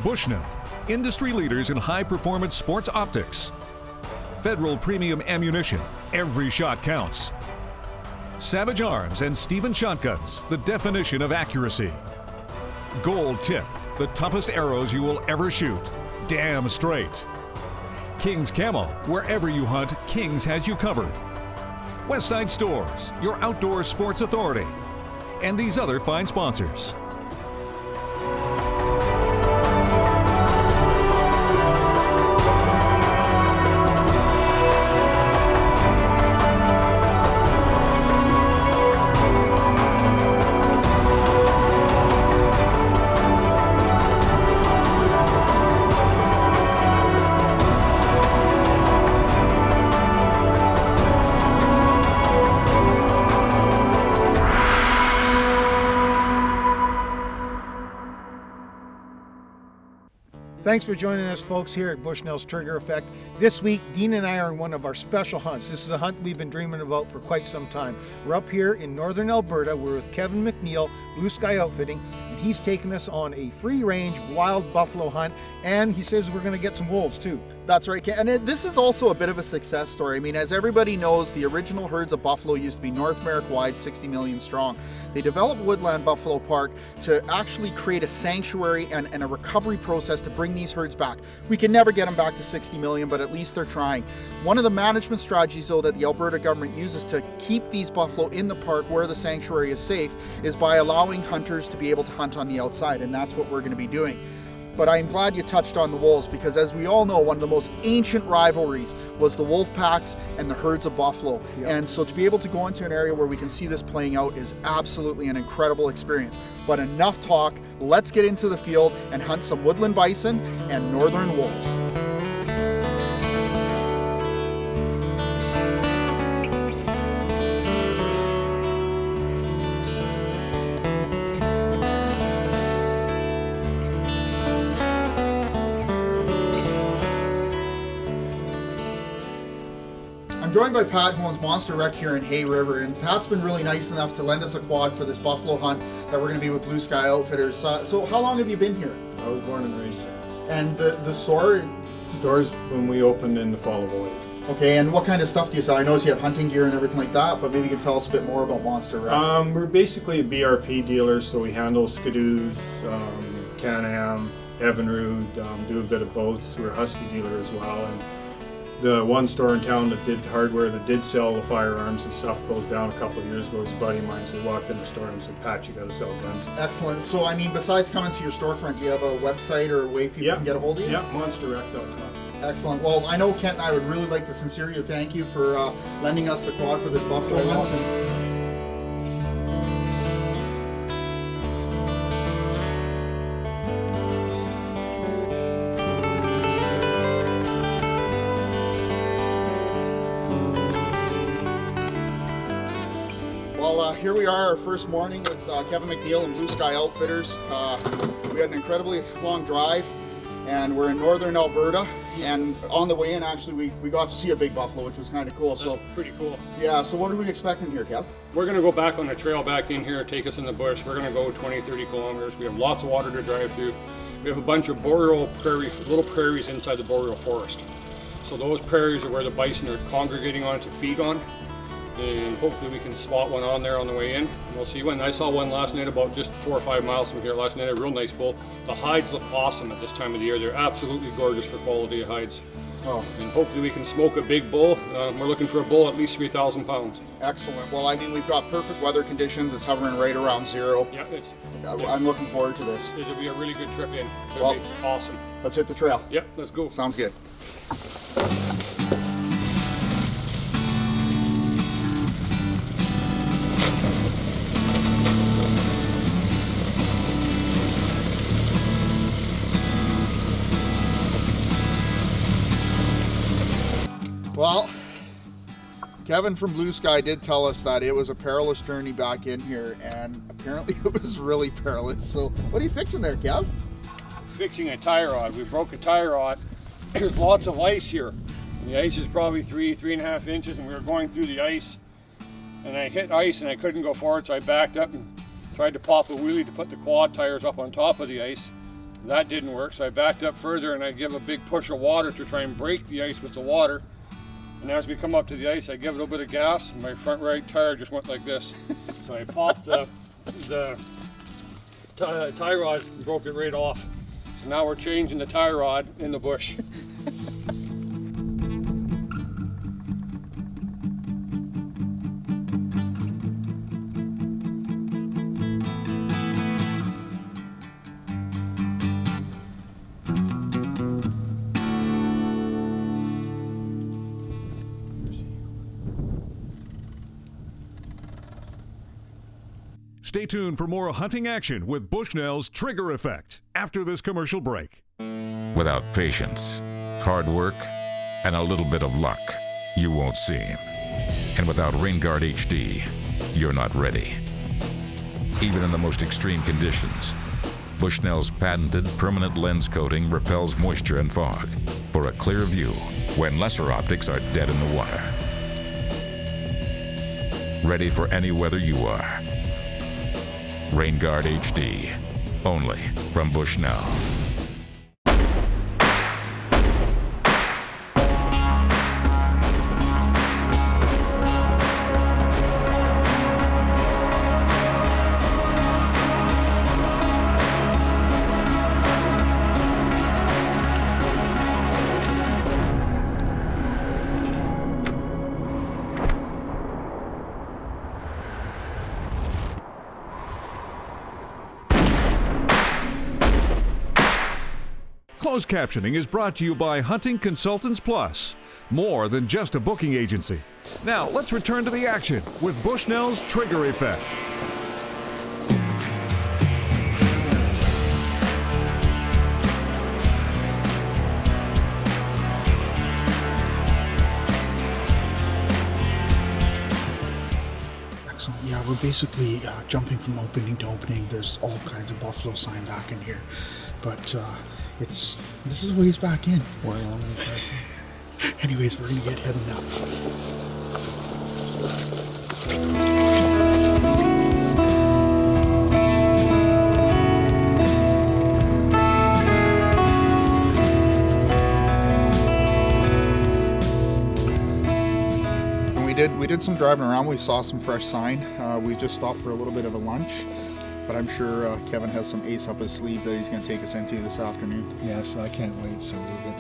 Bushnell, industry leaders in high-performance sports optics. Federal Premium Ammunition, every shot counts. Savage Arms and Stephen Shotguns, the definition of accuracy. Gold Tip, the toughest arrows you will ever shoot. Damn straight. King's Camo, wherever you hunt, King's has you covered. Westside Stores, your outdoor sports authority. And these other fine sponsors. Thanks for joining us, folks, here at Bushnell's Trigger Effect. This week, Dean and I are on one of our special hunts. This is a hunt we've been dreaming about for quite some time. We're up here in northern Alberta. We're with Kevin McNeil, Bluesky Outfitting, and he's taking us on a free-range wild buffalo hunt, and he says we're going to get some wolves, too. That's right, and this is also a bit of a success story. I mean, as everybody knows, the original herds of buffalo used to be North America-wide, 60 million strong. They developed Woodland Buffalo Park to actually create a sanctuary and a recovery process to bring these herds back. We can never get them back to 60 million, but at least they're trying. One of the management strategies, though, that the Alberta government uses to keep these buffalo in the park where the sanctuary is safe is by allowing hunters to be able to hunt on the outside, and that's what we're going to be doing. But I'm glad you touched on the wolves, because as we all know, one of the most ancient rivalries was the wolf packs and the herds of buffalo. Yep. And so to be able to go into an area where we can see this playing out is absolutely an incredible experience. But enough talk, let's get into the field and hunt some woodland bison and northern wolves. I'm joined by Pat, who owns Monster Rec here in Hay River, and Pat's been really nice enough to lend us a quad for this buffalo hunt that we're going to be with Bluesky Outfitters. So how long have you been here? I was born and raised here. And the store? Store's when we opened in the fall of 08. Okay, and what kind of stuff do you sell? I notice you have hunting gear and everything like that, but maybe you can tell us a bit more about Monster Rec. We're basically a BRP dealer, so we handle Skidoos, Can-Am, Evinrude, do a bit of boats. We're a Husky dealer as well. And the one store in town that did hardware, that did sell the firearms and stuff, closed down a couple of years ago. It was a buddy of mine, so we walked in the store and said, Pat, you got to sell guns. Excellent. So, I mean, besides coming to your storefront, do you have a website or a way people can get a hold of you? Yeah, monsterrec.com. Excellent. Well, I know Kent and I would really like to sincerely thank you for lending us the quad for this buffalo hunt. Well, here we are, our first morning with Kevin McNeil and Bluesky Outfitters. We had an incredibly long drive, and we're in northern Alberta. And on the way in, actually, we got to see a big buffalo, which was kind of cool. That's pretty cool. Yeah, so what are we expecting here, Kev? We're going to go back on the trail back in here, take us in the bush. We're going to go 20, 30 kilometers. We have lots of water to drive through. We have a bunch of boreal little prairies inside the boreal forest. So those prairies are where the bison are congregating on to feed on. And hopefully we can spot one on there on the way in. We'll see one. I saw one last night about just 4 or 5 miles from here last night, a real nice bull. The hides look awesome at this time of the year. They're absolutely gorgeous for quality of hides. Oh. And hopefully we can smoke a big bull. We're looking for a bull at least 3,000 pounds. Excellent. Well, I mean, we've got perfect weather conditions. It's hovering right around zero. Yeah, I'm looking forward to this. It'll be a really good trip in. It'll be awesome. Let's hit the trail. Yep, let's go. Sounds good. Well, Kevin from Bluesky did tell us that it was a perilous journey back in here, and apparently it was really perilous. So what are you fixing there, Kev? Fixing a tie rod. We broke a tie rod. There's lots of ice here. And the ice is probably 3.5 inches, and we were going through the ice. And I hit ice and I couldn't go forward, so I backed up and tried to pop a wheelie to put the quad tires up on top of the ice. That didn't work, so I backed up further and I give a big push of water to try and break the ice with the water. And as we come up to the ice, I give it a bit of gas, and my front right tire just went like this. So I popped the tie rod and broke it right off. So now we're changing the tie rod in the bush. Stay tuned for more hunting action with Bushnell's Trigger Effect after this commercial break. Without patience, hard work, and a little bit of luck, you won't see him. And without Rain Guard HD, you're not ready. Even in the most extreme conditions, Bushnell's patented permanent lens coating repels moisture and fog for a clear view when lesser optics are dead in the water. Ready for any weather you are. Rain Guard HD, only from Bushnell. Closed captioning is brought to you by Hunting Consultants Plus, more than just a booking agency. Now, let's return to the action with Bushnell's Trigger Effect. Excellent. Yeah, we're basically jumping from opening to opening. There's all kinds of buffalo sign back in here, but this is ways back in. Anyways, we're gonna get heading up. We did some driving around. We saw some fresh sign. We just stopped for a little bit of a lunch, but I'm sure Kevin has some ace up his sleeve that he's going to take us into this afternoon. Yeah, so I can't wait. So we'll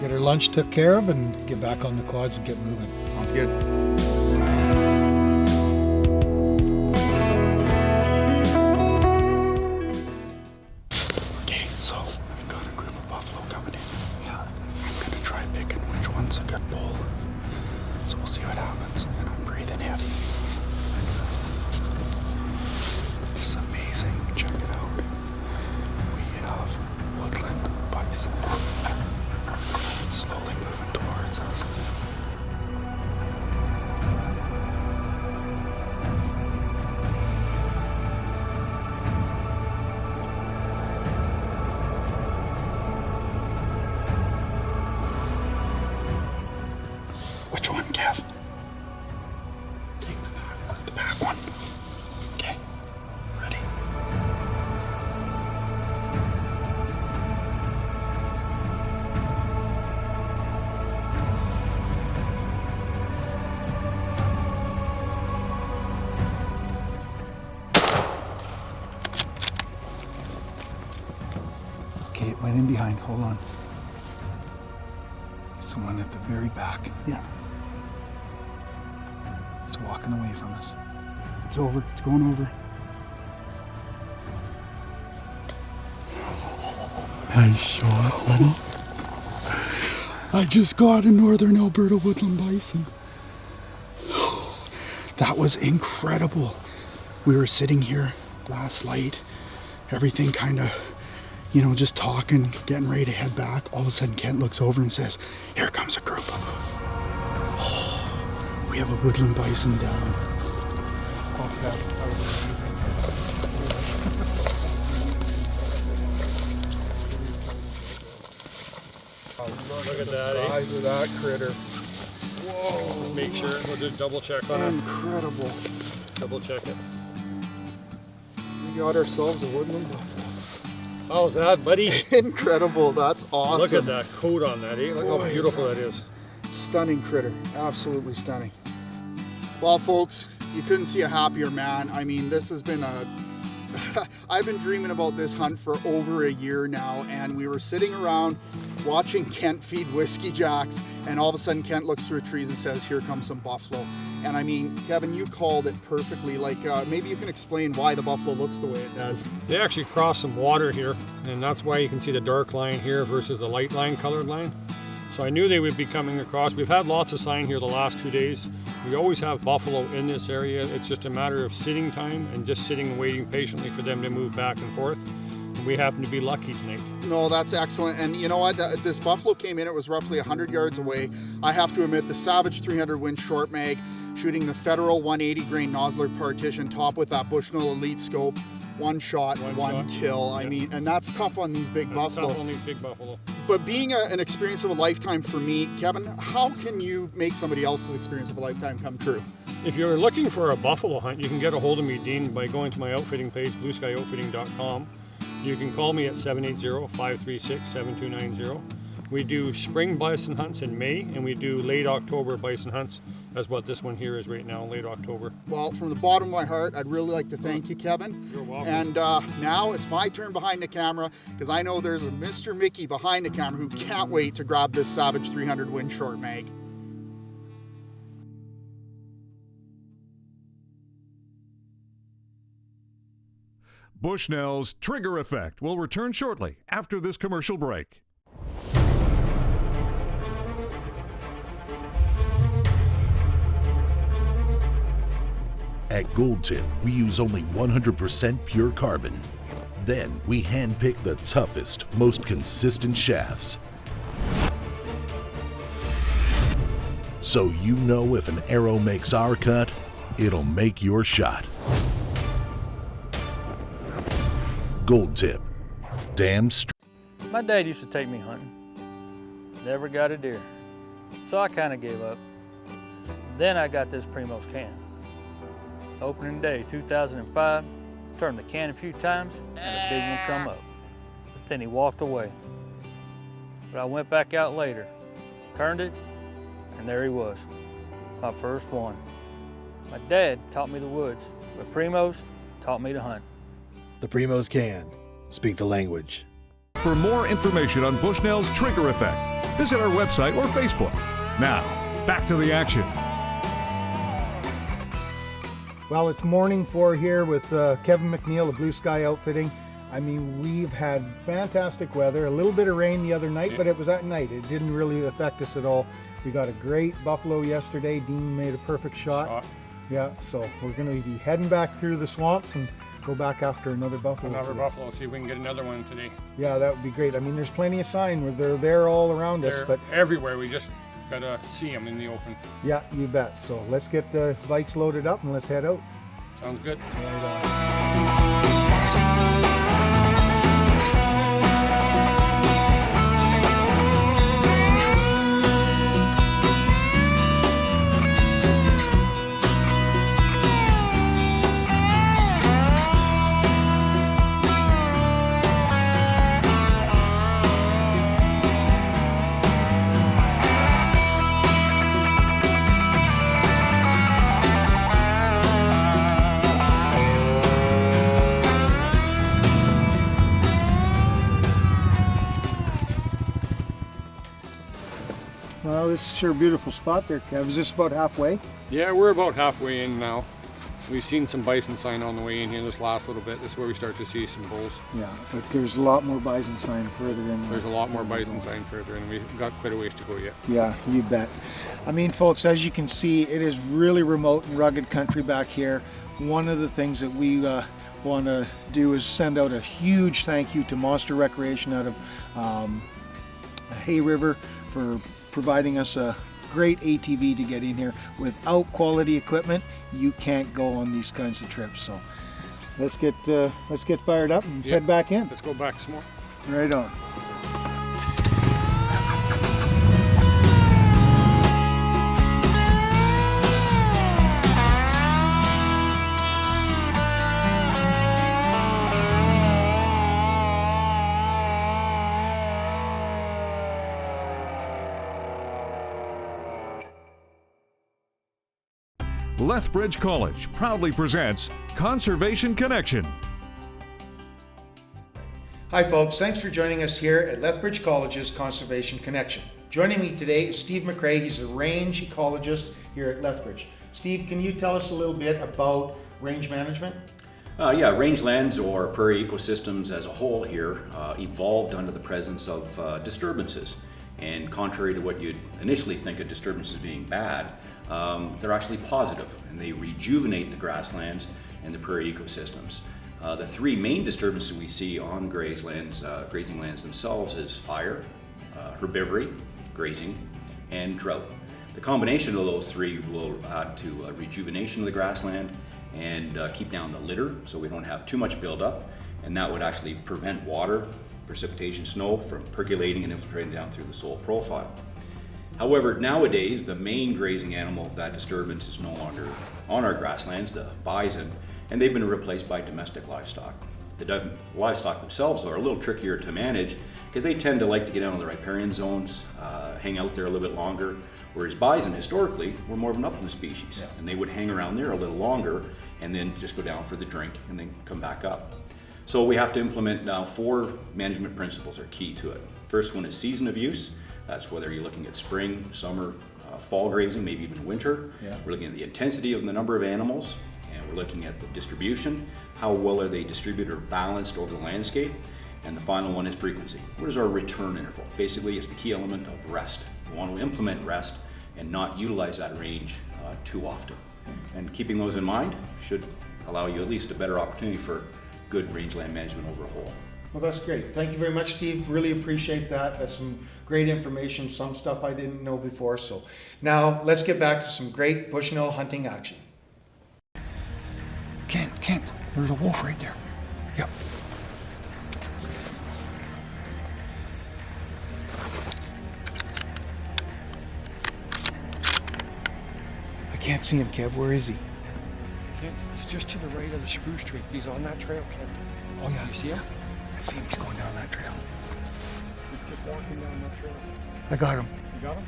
get our lunch took care of and get back on the quads and get moving. Sounds good. Okay, so I've got a group of buffalo coming in. Yeah, I'm gonna try picking which one's a good bull. So we'll see what happens. And I'm breathing heavy. This is amazing. Check it out. We have woodland bison slowly moving towards us. Which one, Kev? Take the back one. Okay. Ready? Okay, it went in behind. Hold on. Someone at the very back. Yeah. It's walking away from us. It's over. It's going over. Nice shot, buddy. I just got a northern Alberta woodland bison. That was incredible. We were sitting here last light, everything kind of, just talking, getting ready to head back. All of a sudden, Kent looks over and says, "Here comes a group of them." We have a woodland bison down. Oh, that was amazing. Look at that, Size of that critter. Whoa. Make sure, we'll just double check on it. Incredible. Double check it. We got ourselves a woodland buffalo. How's that, buddy? Incredible. That's awesome. Look at that coat on that, eh? Look Boy, how beautiful that is. Stunning critter. Absolutely stunning. Well, folks, you couldn't see a happier man. I mean, this has been I've been dreaming about this hunt for over a year now, and we were sitting around watching Kent feed whiskey jacks, and all of a sudden Kent looks through trees and says, here comes some buffalo. And I mean, Kevin, you called it perfectly. Like, maybe you can explain why the buffalo looks the way it does. They actually cross some water here, and that's why you can see the dark line here versus the light line, colored line. So I knew they would be coming across. We've had lots of sign here the last 2 days. We always have buffalo in this area. It's just a matter of sitting time and just sitting and waiting patiently for them to move back and forth. And we happen to be lucky tonight. No, that's excellent. And you know what? This buffalo came in, it was roughly 100 yards away. I have to admit, the Savage 300 Win Short Mag, shooting the Federal 180 grain Nosler partition top with that Bushnell Elite scope. One shot, one kill. I mean, and that's tough on these big buffalo. Tough on these big buffalo. But being an experience of a lifetime for me, Kevin, how can you make somebody else's experience of a lifetime come true? If you're looking for a buffalo hunt, you can get a hold of me, Dean, by going to my outfitting page, blueskyoutfitting.com. You can call me at 780-536-7290. We do spring bison hunts in May, and we do late October bison hunts, as what this one here is right now, late October. Well, from the bottom of my heart, I'd really like to thank you, Kevin. You're welcome. And now it's my turn behind the camera, because I know there's a Mr. Mickey behind the camera who can't wait to grab this Savage 300 Win Short Mag. Bushnell's Trigger Effect will return shortly after this commercial break. At Gold Tip, we use only 100% pure carbon. Then we handpick the toughest, most consistent shafts. So you know if an arrow makes our cut, it'll make your shot. Gold Tip. Damn straight. My dad used to take me hunting. Never got a deer. So I kind of gave up. Then I got this Primos can. Opening day 2005, turned the can a few times and a big one come up. But then he walked away. But I went back out later, turned it, and there he was, my first one. My dad taught me the woods, but Primos taught me to hunt. The Primos can. Speak the language. For more information on Bushnell's Trigger Effect, visit our website or Facebook. Now, back to the action. Well, it's morning 4 here with Kevin McNeil of Bluesky Outfitting. I mean, we've had fantastic weather, a little bit of rain the other night, but it was at night. It didn't really affect us at all. We got a great buffalo yesterday. Dean made a perfect shot. Yeah, so we're going to be heading back through the swamps and go back after another buffalo. Another buffalo, see if we can get another one today. Yeah, that would be great. I mean, there's plenty of sign where they're there all around us, but everywhere. We just gotta see them in the open. Yeah, you bet. So let's get the bikes loaded up and let's head out. Sounds good. Well, this is sure a beautiful spot there, Kev. Is this about halfway? Yeah, we're about halfway in now. We've seen some bison sign on the way in here this last little bit. This is where we start to see some bulls. Yeah, but there's a lot more bison sign further in. There's a lot more bison sign further in. We've got quite a ways to go yet. Yeah, you bet. I mean, folks, as you can see, it is really remote and rugged country back here. One of the things that we want to do is send out a huge thank you to Monster Recreation out of Hay River for providing us a great ATV to get in here. Without quality equipment, you can't go on these kinds of trips. So let's get fired up and head back in. Let's go back some more. Right on. Lethbridge College proudly presents Conservation Connection. Hi folks, thanks for joining us here at Lethbridge College's Conservation Connection. Joining me today is Steve McRae. He's a range ecologist here at Lethbridge. Steve, can you tell us a little bit about range management? Yeah, rangelands or prairie ecosystems as a whole here evolved under the presence of disturbances. And contrary to what you'd initially think of disturbances being bad, they're actually positive, and they rejuvenate the grasslands and the prairie ecosystems. The three main disturbances we see on the grazing lands themselves is fire, herbivory, grazing, and drought. The combination of those three will add to rejuvenation of the grassland and keep down the litter so we don't have too much buildup, and that would actually prevent water, precipitation, snow from percolating and infiltrating down through the soil profile. However, nowadays the main grazing animal of that disturbance is no longer on our grasslands, the bison, and they've been replaced by domestic livestock. The livestock themselves are a little trickier to manage because they tend to like to get out of the riparian zones, hang out there a little bit longer, whereas bison historically were more of an upland species, and they would hang around there a little longer and then just go down for the drink and then come back up. So we have to implement now 4 management principles are key to it. First one is season of use. That's whether you're looking at spring, summer, fall grazing, maybe even winter. We're looking at the intensity of the number of animals, and we're looking at the distribution. How well are they distributed or balanced over the landscape? And the final one is frequency. What is our return interval? Basically, it's the key element of rest. We want to implement rest and not utilize that range too often. And keeping those in mind should allow you at least a better opportunity for good rangeland management over a whole. Well, that's great. Thank you very much, Steve. Really appreciate that. That's some great information, some stuff I didn't know before. So now let's get back to some great Bushnell hunting action. Kent, there's a wolf right there. Yep. I can't see him, Kev. Where is he? Kent, he's just to the right of the spruce tree. He's on that trail, Kent. Oh, yeah. You see him? I see him. He's going down that trail. He's just walking down that trail. I got him. You got him?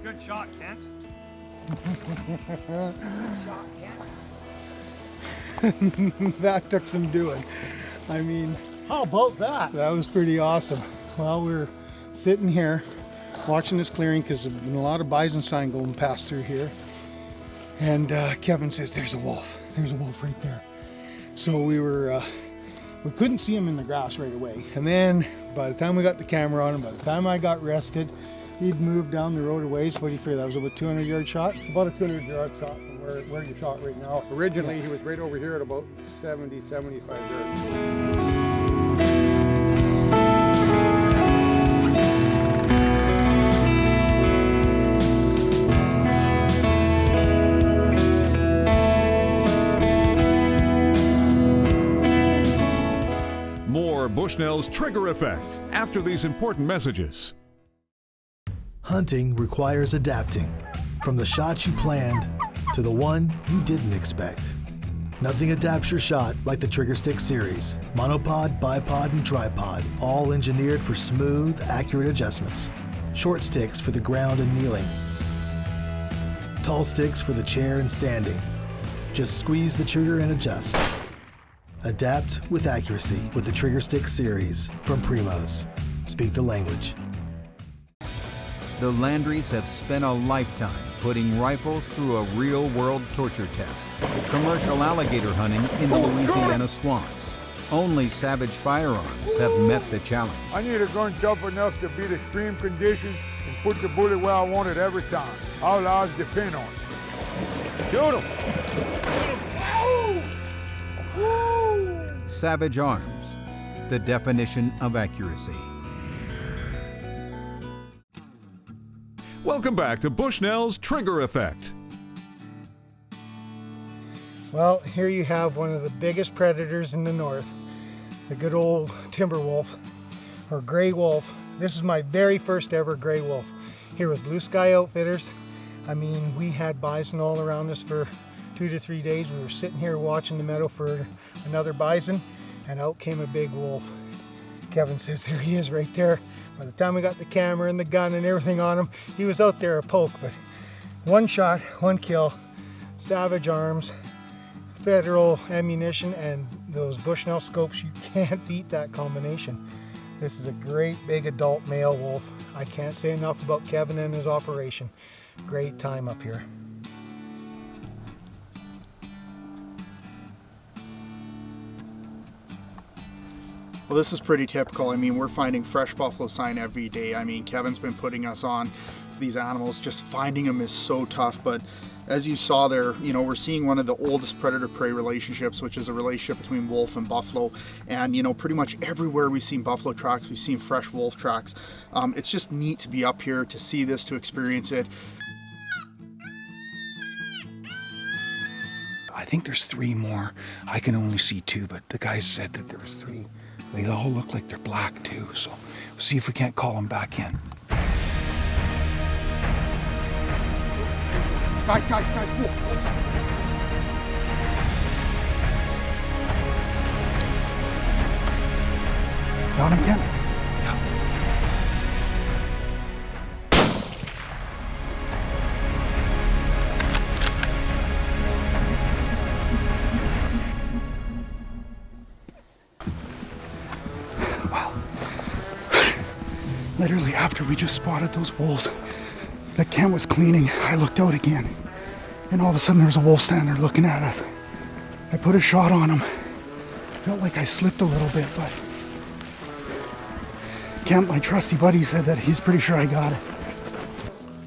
Good shot, Kent. Good shot, Kent. That took some doing. I mean, how about that? That was pretty awesome. Well, we're sitting here watching this clearing because there's been a lot of bison sign going past through here. And Kevin says, there's a wolf. There's a wolf right there. So we couldn't see him in the grass right away. And then by the time we got the camera on him, by the time I got rested, he'd moved down the road a ways. What do you figure? That was about a 200-yard shot? About a 200-yard shot from where you shot right now. Originally, he was right over here at about 70, 75 yards. More Bushnell's Trigger Effect after these important messages. Hunting requires adapting, from the shot you planned to the one you didn't expect. Nothing adapts your shot like the Trigger Stick series. Monopod, bipod, and tripod, all engineered for smooth, accurate adjustments. Short sticks for the ground and kneeling. Tall sticks for the chair and standing. Just squeeze the trigger and adjust. Adapt with accuracy with the Trigger Stick series from Primos. Speak the language. The Landrys have spent a lifetime putting rifles through a real-world torture test. Commercial alligator hunting in the Louisiana swamps. Only Savage firearms have met the challenge. I need a gun tough enough to beat extreme conditions and put the bullet where I want it every time. Our lives depend on it. Shoot him! Savage Arms, the definition of accuracy. Welcome back to Bushnell's Trigger Effect. Well, here you have one of the biggest predators in the north, the good old timber wolf, or gray wolf. This is my very first ever gray wolf here with Bluesky Outfitters. I mean, we had bison all around us for 2 to 3 days. We were sitting here watching the meadow for another bison, and out came a big wolf. Kevin says, there he is right there. By the time we got the camera and the gun and everything on him, he was out there a poke, but one shot, one kill, Savage Arms, Federal ammunition, and those Bushnell scopes. You can't beat that combination. This is a great big adult male wolf. I can't say enough about Kevin and his operation. Great time up here. Well, this is pretty typical. I mean, we're finding fresh buffalo sign every day. I mean, Kevin's been putting us on to these animals. Just finding them is so tough. But as you saw there, you know, we're seeing one of the oldest predator-prey relationships, which is a relationship between wolf and buffalo. And, you know, pretty much everywhere we've seen buffalo tracks, we've seen fresh wolf tracks. It's just neat to be up here, to see this, to experience it. I think there's 3 more. I can only see 2, but the guys said that there was 3. They all look like they're black too, so we'll see if we can't call them back in. Guys, wolf. Got him, Ken? Literally after we just spotted those wolves that Ken was cleaning, I looked out again, and all of a sudden there was a wolf standing there looking at us. I put a shot on him. Felt like I slipped a little bit, but Kent, my trusty buddy, said that he's pretty sure I got it.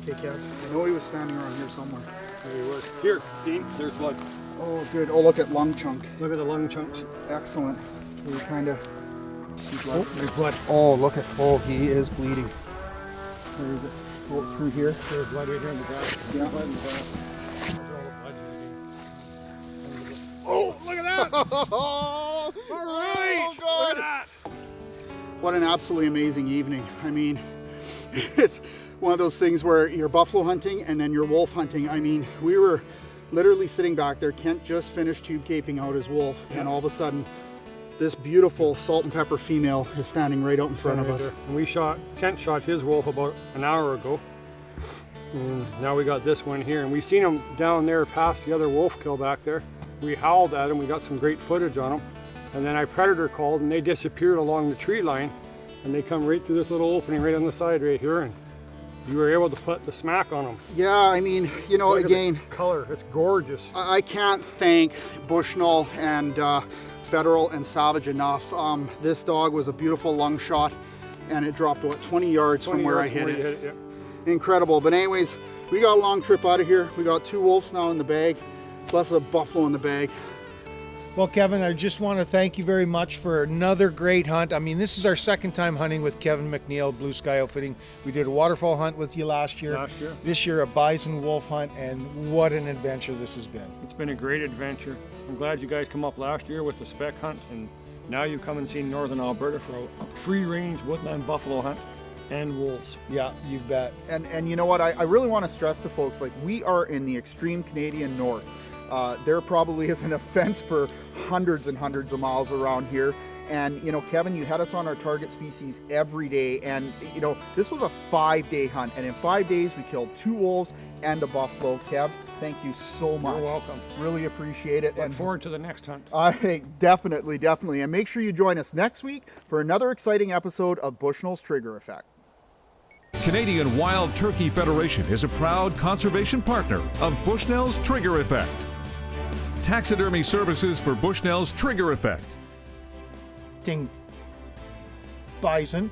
Okay, Kev, I know he was standing around here somewhere. There he was. Here, Dean, there's blood. Oh, good. Oh, look at lung chunk. Look at the lung chunks. Excellent. We kind of see blood. Oh, there's blood. Oh, look at, oh, he is bleeding. Where is it? Oh, through here. There's blood right here in the back. Yeah. Blood in the back. Oh, look at that! All right! Oh, God. Look at that! What an absolutely amazing evening. I mean, it's one of those things where you're buffalo hunting and then you're wolf hunting. I mean, we were literally sitting back there. Kent just finished tube caping out his wolf, and all of a sudden, this beautiful salt and pepper female is standing right out in front of us. And Kent shot his wolf about an hour ago. And now we got this one here, and we seen him down there past the other wolf kill back there. We howled at him, we got some great footage on him. And then I predator called and they disappeared along the tree line, and they come right through this little opening right on the side right here, and you were able to put the smack on them. Yeah, I mean, you know, Look again, at the color, it's gorgeous. I can't thank Bushnell and Federal and Savage enough. This dog was a beautiful lung shot, and it dropped, what, 20 yards from where I hit it. Yeah. Incredible. But anyways, we got a long trip out of here. We got 2 wolves now in the bag, plus a buffalo in the bag. Well, Kevin, I just want to thank you very much for another great hunt. I mean, this is our second time hunting with Kevin McNeil, Bluesky Outfitting. We did a waterfall hunt with you last year. This year, a bison wolf hunt, and what an adventure this has been. It's been a great adventure. I'm glad you guys come up last year with the spec hunt, and now you come and see Northern Alberta for a free-range woodland buffalo hunt and wolves. Yeah, you bet. And you know what, I really want to stress to folks, like, we are in the extreme Canadian north. There probably isn't a fence for hundreds and hundreds of miles around here. And, you know, Kevin, you had us on our target species every day. And, you know, this was a 5-day hunt. And in 5 days, we killed 2 wolves and a buffalo. Kev, thank you so much. You're welcome. Really appreciate it. Look forward to the next hunt. Definitely. And make sure you join us next week for another exciting episode of Bushnell's Trigger Effect. Canadian Wild Turkey Federation is a proud conservation partner of Bushnell's Trigger Effect. Taxidermy services for Bushnell's Trigger Effect. Bison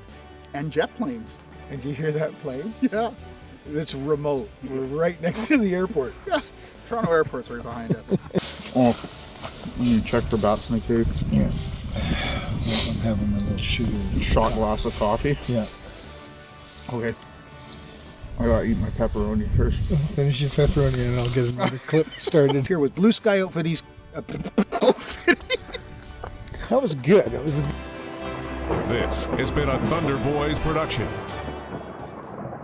and jet planes. Did you hear that plane? Yeah. It's remote. We're right next to the airport. Yeah. Toronto Airport's right behind us. Oh, you check for bats in the cave? Yeah. I'm having a little shot glass of coffee. Yeah. Okay. I gotta eat my pepperoni first. Finish your pepperoni and I'll get another clip started. Here with Bluesky Outfitting. That was good. This has been a Thunder Boys production.